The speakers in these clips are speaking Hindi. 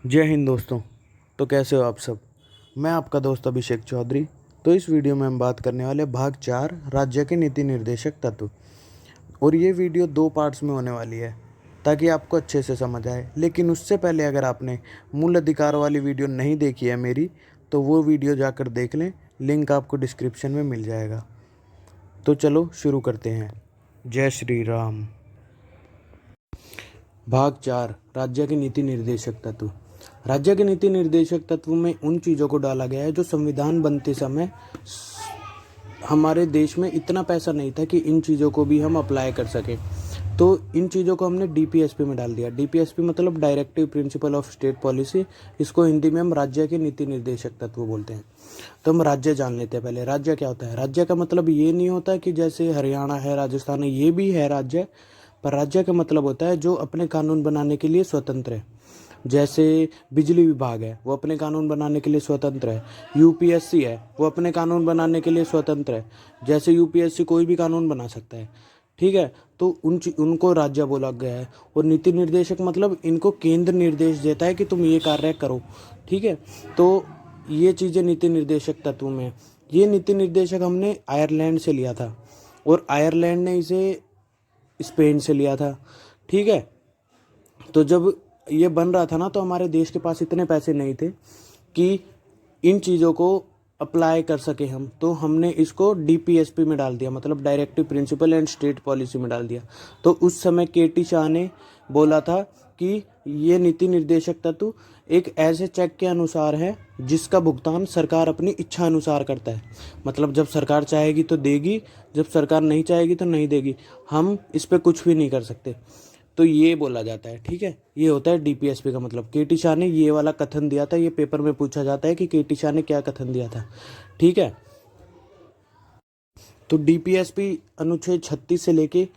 जय हिंद दोस्तों। तो कैसे हो आप सब। मैं आपका दोस्त अभिषेक चौधरी। तो इस वीडियो में हम बात करने वाले भाग 4 राज्य के नीति निर्देशक तत्व। और ये वीडियो 2 पार्ट्स में होने वाली है ताकि आपको अच्छे से समझ आए। लेकिन उससे पहले अगर आपने मूल अधिकार वाली वीडियो नहीं देखी है मेरी, तो वो वीडियो जाकर देख लें। लिंक आपको डिस्क्रिप्शन में मिल जाएगा। तो चलो शुरू करते हैं। जय श्री राम। भाग 4 राज्य के नीति निर्देशक तत्व। राज्य के नीति निर्देशक तत्व में उन चीज़ों को डाला गया है जो संविधान बनते समय हमारे देश में इतना पैसा नहीं था कि इन चीज़ों को भी हम अप्लाई कर सकें। तो इन चीज़ों को हमने डीपीएसपी में डाल दिया। डीपीएसपी मतलब directive principle of state policy. इसको हिंदी में हम राज्य के नीति निर्देशक तत्व बोलते हैं। तो हम राज्य जान लेते हैं पहले। राज्य क्या होता है? राज्य का मतलब ये नहीं होता कि जैसे हरियाणा है, राजस्थान है, ये भी है राज्य। पर राज्य का मतलब होता है जो अपने कानून बनाने के लिए स्वतंत्र है। जैसे बिजली विभाग है, वो अपने कानून बनाने के लिए स्वतंत्र है। यूपीएससी है, वो अपने कानून बनाने के लिए स्वतंत्र है। जैसे यूपीएससी कोई भी कानून बना सकता है, ठीक है। तो उनको राज्य बोला गया है। और नीति निर्देशक मतलब इनको केंद्र निर्देश देता है कि तुम ये कार्य करो, ठीक है। तो ये चीज़ें नीति निर्देशक तत्व में है। ये नीति निर्देशक हमने आयरलैंड से लिया था और आयरलैंड ने इसे स्पेन से लिया था, ठीक है। तो जब ये बन रहा था ना, तो हमारे देश के पास इतने पैसे नहीं थे कि इन चीज़ों को अप्लाई कर सके हम। तो हमने इसको डीपीएसपी में डाल दिया, मतलब directive principle and state policy में डाल दिया। तो उस समय केटी शाह ने बोला था कि ये नीति निर्देशक तत्व एक ऐसे चेक के अनुसार है जिसका भुगतान सरकार अपनी इच्छा अनुसार करता है। मतलब जब सरकार चाहेगी तो देगी, जब सरकार नहीं चाहेगी तो नहीं देगी। हम इस पर कुछ भी नहीं कर सकते। तो ये बोला जाता है, ठीक है। ये होता है डीपीएसपी का मतलब। केटी शाह ने ये वाला कथन दिया था। ये पेपर में पूछा जाता है कि केटी शाह ने क्या कथन दिया था, ठीक है। तो डीपीएसपी अनुच्छेद 36 से लेके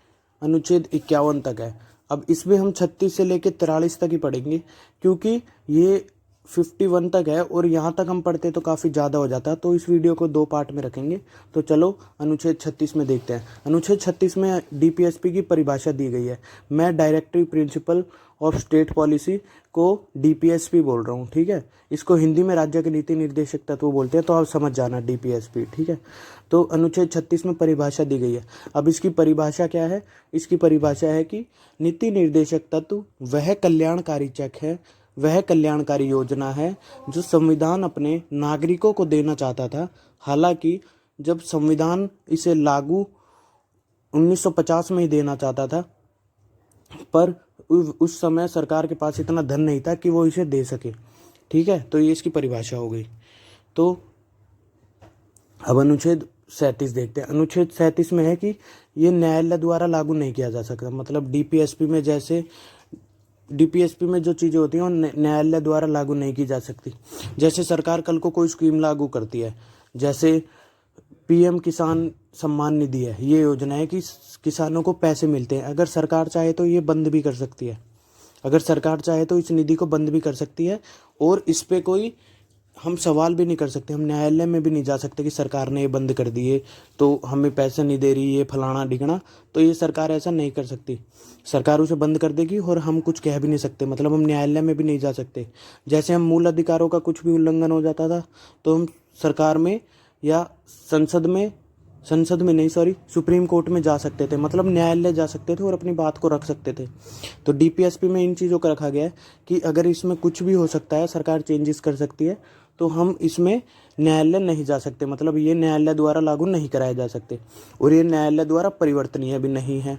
अनुच्छेद 51 तक है। अब इसमें हम 36 से लेके 43 तक ही पढ़ेंगे क्योंकि ये 51 तक है और यहाँ तक हम पढ़ते तो काफ़ी ज़्यादा हो जाता। तो इस वीडियो को 2 पार्ट में रखेंगे। तो चलो अनुच्छेद 36 में देखते हैं। अनुच्छेद 36 में डीपीएसपी की परिभाषा दी गई है। मैं directive principle of state policy को डीपीएसपी बोल रहा हूँ, ठीक है। इसको हिंदी में राज्य के नीति निर्देशक तत्व बोलते हैं, तो आप समझ जाना डीपीएसपी, ठीक है। तो अनुच्छेद 36 में परिभाषा दी गई है। अब इसकी परिभाषा क्या है? इसकी परिभाषा है कि नीति निर्देशक तत्व वह कल्याणकारी चेक है, वह कल्याणकारी योजना है जो संविधान अपने नागरिकों को देना चाहता था। हालांकि जब संविधान इसे लागू 1950 में ही देना चाहता था, पर उस समय सरकार के पास इतना धन नहीं था कि वो इसे दे सके, ठीक है। तो ये इसकी परिभाषा हो गई। तो अब अनुच्छेद 37 देखते हैं। अनुच्छेद 37 में है कि ये न्यायालय द्वारा लागू नहीं किया जा सकता। मतलब डीपीएसपी में जैसे डीपीएसपी में जो चीज़ें होती हैं वो न्यायालय द्वारा लागू नहीं की जा सकती। जैसे सरकार कल को कोई स्कीम लागू करती है, जैसे पीएम किसान सम्मान निधि है। ये योजना है कि किसानों को पैसे मिलते हैं। अगर सरकार चाहे तो ये बंद भी कर सकती है। अगर सरकार चाहे तो इस निधि को बंद भी कर सकती है और इस पे कोई हम सवाल भी नहीं कर सकते। हम न्यायालय में भी नहीं जा सकते कि सरकार ने ये बंद कर दिए तो हमें पैसे नहीं दे रही, ये फलाना ढिकना। तो ये सरकार ऐसा नहीं कर सकती। सरकार उसे बंद कर देगी और हम कुछ कह भी नहीं सकते। मतलब हम न्यायालय में भी नहीं जा सकते। जैसे हम मूल अधिकारों का कुछ भी उल्लंघन हो जाता था तो हम सरकार में या संसद में नहीं, सॉरी, सुप्रीम कोर्ट में जा सकते थे। मतलब न्यायालय जा सकते थे और अपनी बात को रख सकते थे। तो डीपीएसपी में इन चीज़ों का रखा गया है कि अगर इसमें कुछ भी हो सकता है, सरकार चेंजेस कर सकती है, तो हम इसमें न्यायालय नहीं जा सकते। मतलब ये न्यायालय द्वारा लागू नहीं कराए जा सकते और ये न्यायालय द्वारा परिवर्तनीय भी नहीं है,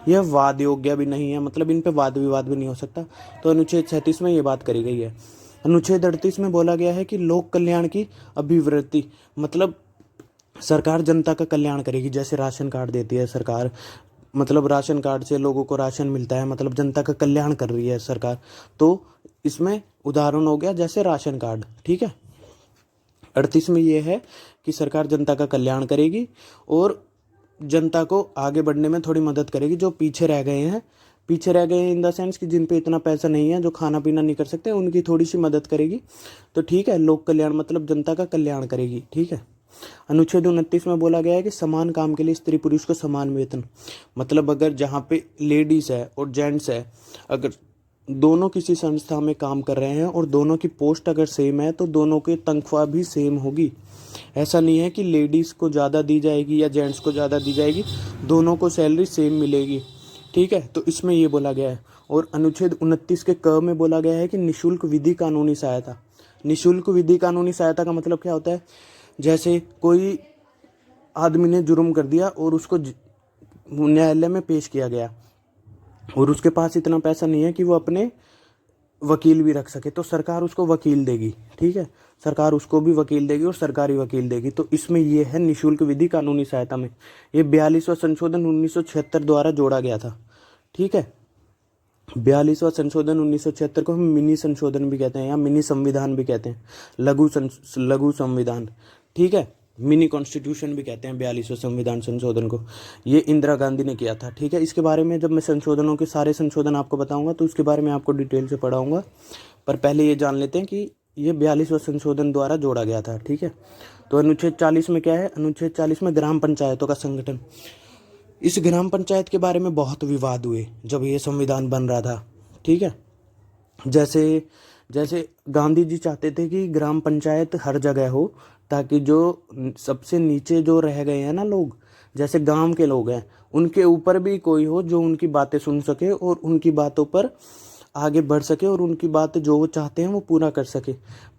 यह वाद योग्य भी नहीं है। मतलब इन पे वाद विवाद भी नहीं हो सकता। तो अनुच्छेद 37 में ये बात करी गई है। अनुच्छेद 38 में बोला गया है कि लोक कल्याण की अभिवृद्धि, मतलब सरकार जनता का कल्याण करेगी। जैसे राशन कार्ड देती है सरकार, मतलब राशन कार्ड से लोगों को राशन मिलता है, मतलब जनता का कल्याण कर रही है सरकार। तो इसमें उदाहरण हो गया जैसे राशन कार्ड, ठीक है। 38 में ये है कि सरकार जनता का कल्याण करेगी और जनता को आगे बढ़ने में थोड़ी मदद करेगी। जो पीछे रह गए हैं इन द सेंस कि जिन पे इतना पैसा नहीं है, जो खाना पीना नहीं कर सकते, उनकी थोड़ी सी मदद करेगी। तो ठीक है, लोक कल्याण मतलब जनता का कल्याण करेगी, ठीक है। अनुच्छेद 29 में बोला गया है कि समान काम के लिए स्त्री पुरुष को समान वेतन। मतलब अगर जहाँ पे लेडीज़ है और जेंट्स है, अगर दोनों किसी संस्था में काम कर रहे हैं और दोनों की पोस्ट अगर सेम है तो दोनों की तनख्वाह भी सेम होगी। ऐसा नहीं है कि लेडीज़ को ज़्यादा दी जाएगी या जेंट्स को ज़्यादा दी जाएगी, दोनों को सैलरी सेम मिलेगी। ठीक है, तो इसमें ये बोला गया है। और अनुच्छेद 29 के क में बोला गया है कि निःशुल्क विधि कानूनी सहायता। निःशुल्क विधि कानूनी सहायता का मतलब क्या होता है? जैसे कोई आदमी ने जुर्म कर दिया और उसको न्यायालय में पेश किया गया और उसके पास इतना पैसा नहीं है कि वो अपने वकील भी रख सके, तो सरकार उसको वकील देगी। ठीक है, सरकार उसको भी वकील देगी और सरकारी वकील देगी। तो इसमें ये है निःशुल्क विधि कानूनी सहायता में। ये 42वां संशोधन 1976 द्वारा जोड़ा गया था। ठीक है, 42वां संशोधन 1976 को हम मिनी संशोधन भी कहते हैं या मिनी संविधान भी कहते हैं, लघु संविधान। ठीक है, मिनी कॉन्स्टिट्यूशन भी कहते हैं 42वां संविधान संशोधन को। ये इंदिरा गांधी ने किया था। ठीक है, इसके बारे में जब मैं संशोधनों के सारे संशोधन आपको बताऊंगा तो उसके बारे में आपको डिटेल से पढ़ाऊंगा, पर पहले ये जान लेते हैं कि ये 42वां संशोधन द्वारा जोड़ा गया था। ठीक है, तो अनुच्छेद 40 में क्या है? अनुच्छेद 40 में ग्राम पंचायतों का संगठन। इस ग्राम पंचायत के बारे में बहुत विवाद हुए जब ये संविधान बन रहा था। ठीक है, जैसे जैसे गांधी जी चाहते थे कि ग्राम पंचायत हर जगह हो, ताकि जो सबसे नीचे जो रह गए हैं ना लोग, जैसे गांव के लोग हैं, उनके ऊपर भी कोई हो जो उनकी बातें सुन सके और उनकी बातों पर आगे बढ़ सके और उनकी बातें जो वो चाहते हैं वो पूरा कर सके।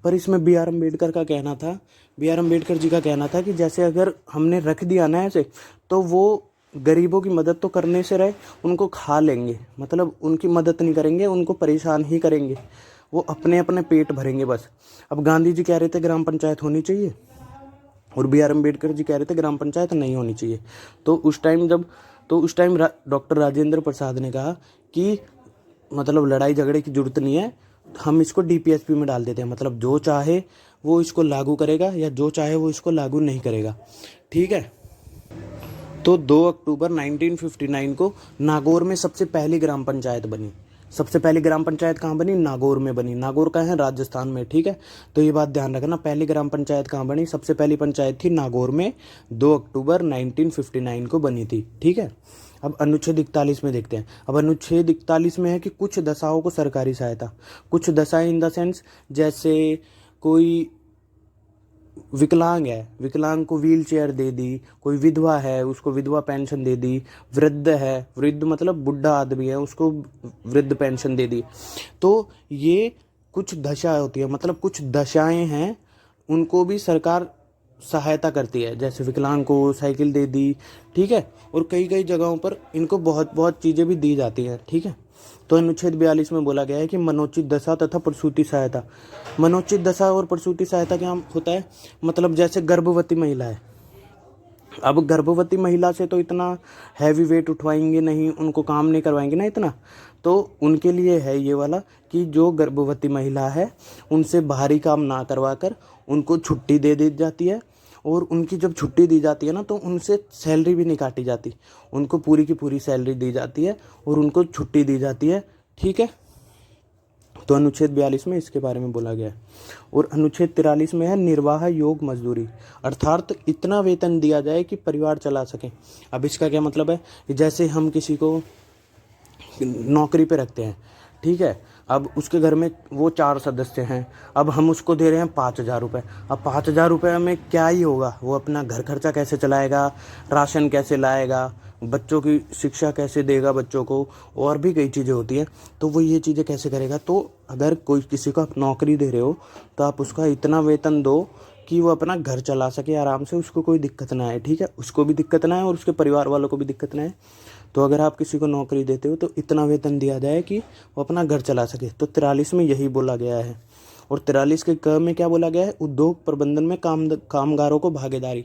पर इसमें बी आर अम्बेडकर का कहना था, बी आर अम्बेडकर जी का कहना था कि जैसे अगर हमने रख दिया ना ऐसे, तो वो गरीबों की मदद तो करने से रहे, उनको खा लेंगे, मतलब उनकी मदद नहीं करेंगे, उनको परेशान ही करेंगे, वो अपने अपने पेट भरेंगे बस। अब गांधी जी कह रहे थे ग्राम पंचायत होनी चाहिए और बी आर अम्बेडकर जी कह रहे थे ग्राम पंचायत नहीं होनी चाहिए। तो उस टाइम डॉक्टर राजेंद्र प्रसाद ने कहा कि मतलब लड़ाई झगड़े की जरूरत नहीं है, हम इसको डीपीएसपी में डाल देते हैं, मतलब जो चाहे वो इसको लागू करेगा या जो चाहे वो इसको लागू नहीं करेगा। ठीक है, तो 2 अक्टूबर 1959 को नागौर में सबसे पहली ग्राम पंचायत बनी। सबसे पहली ग्राम पंचायत कहाँ बनी? नागौर में बनी। नागौर कहाँ है? राजस्थान में। ठीक है, तो ये बात ध्यान रखना, पहली ग्राम पंचायत कहाँ बनी? सबसे पहली पंचायत थी नागौर में, 2 अक्टूबर 1959 को बनी थी। ठीक है, अब अनुच्छेद 41 में देखते हैं। अब अनुच्छेद 41 में है कि कुछ दशाओं को सरकारी सहायता। कुछ दशाएं इन द सेंस, जैसे कोई विकलांग है, विकलांग को व्हील चेयर दे दी, कोई विधवा है उसको विधवा पेंशन दे दी, वृद्ध है, वृद्ध मतलब बुढ़ा आदमी है, उसको वृद्ध पेंशन दे दी। तो ये कुछ दशा होती है, मतलब कुछ दशाएं हैं, उनको भी सरकार सहायता करती है। जैसे विकलांग को साइकिल दे दी। ठीक है, और कई कई जगहों पर इनको बहुत बहुत चीज़ें भी दी जाती हैं। ठीक है, तो अनुच्छेद 42 में बोला गया है कि मनोचित दशा तथा प्रसूति सहायता। मनोचित दशा और प्रसूति सहायता क्या होता है? मतलब जैसे गर्भवती महिला है, अब गर्भवती महिला से तो इतना हैवी वेट उठवाएंगे नहीं, उनको काम नहीं करवाएंगे ना इतना, तो उनके लिए है ये वाला कि जो गर्भवती महिला है उनसे भारी काम ना करवा कर उनको छुट्टी दे दी जाती है, और उनकी जब छुट्टी दी जाती है ना तो उनसे सैलरी भी नहीं काटी जाती, उनको पूरी की पूरी सैलरी दी जाती है और उनको छुट्टी दी जाती है। ठीक है, तो अनुच्छेद 42 में इसके बारे में बोला गया है। और अनुच्छेद 43 में है निर्वाह योग मजदूरी, अर्थात इतना वेतन दिया जाए कि परिवार चला सके। अब इसका क्या मतलब है? जैसे हम किसी को नौकरी पे रखते हैं, ठीक है, अब उसके घर में वो 4 सदस्य हैं, अब हम उसको दे रहे हैं 5,000 रुपये। अब 5,000 रुपये में क्या ही होगा? वो अपना घर खर्चा कैसे चलाएगा, राशन कैसे लाएगा, बच्चों की शिक्षा कैसे देगा बच्चों को, और भी कई चीज़ें होती हैं, तो वो ये चीज़ें कैसे करेगा? तो अगर कोई किसी को आप नौकरी दे रहे हो तो आप उसका इतना वेतन दो कि वो अपना घर चला सके आराम से, उसको कोई दिक्कत ना आए। ठीक है, उसको भी दिक्कत ना आए और उसके परिवार वालों को भी दिक्कत ना आए। तो अगर आप किसी को नौकरी देते हो तो इतना वेतन दिया जाए कि वो अपना घर चला सके। तो 43 में यही बोला गया है। और 43 के क में क्या बोला गया है? उद्योग प्रबंधन में कामगारों को भागीदारी।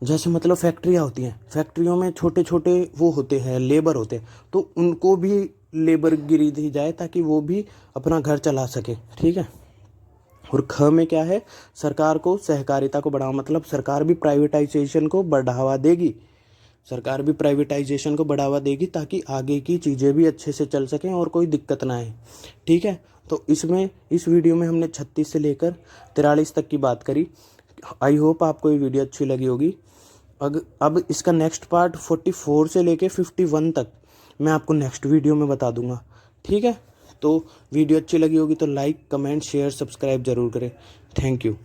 जैसे मतलब फैक्ट्रियाँ होती हैं, फैक्ट्रियों में छोटे छोटे वो होते हैं, लेबर होते हैं, तो उनको भी लेबर गिरी दी जाए ताकि वो भी अपना घर चला सके। ठीक है, और ख में क्या है? सरकार को सहकारिता को बढ़ावा, मतलब सरकार भी प्राइवेटाइजेशन को बढ़ावा देगी, सरकार भी प्राइवेटाइजेशन को बढ़ावा देगी ताकि आगे की चीज़ें भी अच्छे से चल सकें और कोई दिक्कत ना आए। ठीक है, तो इसमें इस वीडियो में हमने 36 से लेकर 43 तक की बात करी। आई होप आपको ये वीडियो अच्छी लगी होगी। अब इसका नेक्स्ट पार्ट 44 से लेके 51 तक मैं आपको नेक्स्ट वीडियो में बता दूंगा। ठीक है, तो वीडियो अच्छी लगी होगी तो लाइक, कमेंट, शेयर, सब्सक्राइब ज़रूर करें। Thank you.